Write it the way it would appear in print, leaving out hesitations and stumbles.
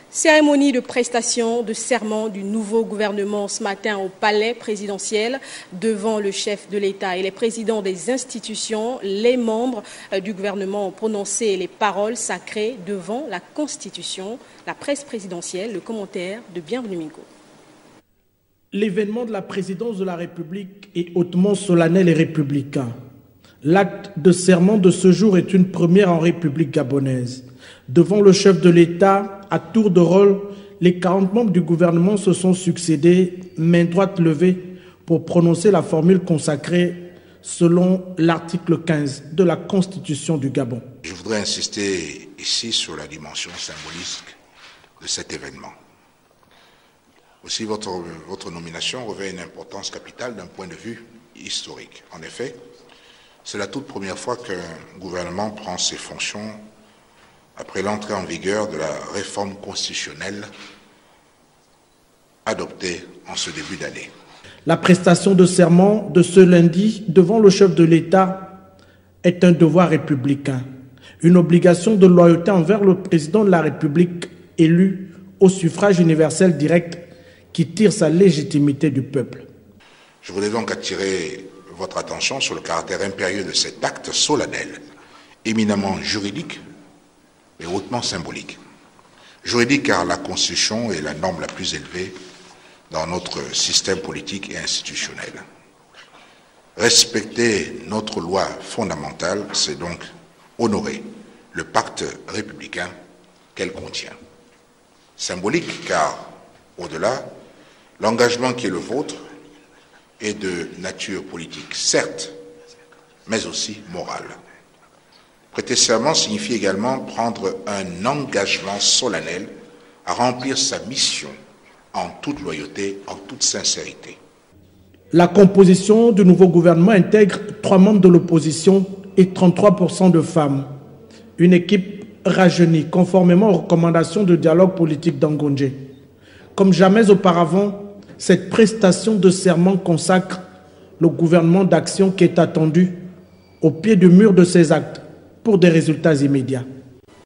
Cérémonie de prestation de serment du nouveau gouvernement ce matin au palais présidentiel devant le chef de l'État et les présidents des institutions. Les membres du gouvernement ont prononcé les paroles sacrées devant la Constitution. La presse présidentielle, le commentaire de Bienvenue Mingo. L'événement de la présidence de la République est hautement solennel et républicain. L'acte de serment de ce jour est une première en République gabonaise. Devant le chef de l'État, à tour de rôle, les 40 membres du gouvernement se sont succédés, main droite levée, pour prononcer la formule consacrée selon l'article 15 de la Constitution du Gabon. Je voudrais insister ici sur la dimension symbolique de cet événement. Aussi, votre nomination revêt une importance capitale d'un point de vue historique. En effet, c'est la toute première fois qu'un gouvernement prend ses fonctions après l'entrée en vigueur de la réforme constitutionnelle adoptée en ce début d'année. La prestation de serment de ce lundi devant le chef de l'État est un devoir républicain, une obligation de loyauté envers le président de la République élu au suffrage universel direct qui tire sa légitimité du peuple. Je voudrais donc attirer votre attention sur le caractère impérieux de cet acte solennel, éminemment juridique et hautement symbolique. Juridique car la Constitution est la norme la plus élevée dans notre système politique et institutionnel. Respecter notre loi fondamentale, c'est donc honorer le pacte républicain qu'elle contient. Symbolique car, au-delà, l'engagement qui est le vôtre est de nature politique, certes, mais aussi morale. Prêter serment signifie également prendre un engagement solennel à remplir sa mission en toute loyauté, en toute sincérité. La composition du nouveau gouvernement intègre 3 membres de l'opposition et 33% de femmes. Une équipe rajeunie, conformément aux recommandations de dialogue politique d'Angondje. Comme jamais auparavant, cette prestation de serment consacre le gouvernement d'action qui est attendu au pied du mur de ces actes pour des résultats immédiats.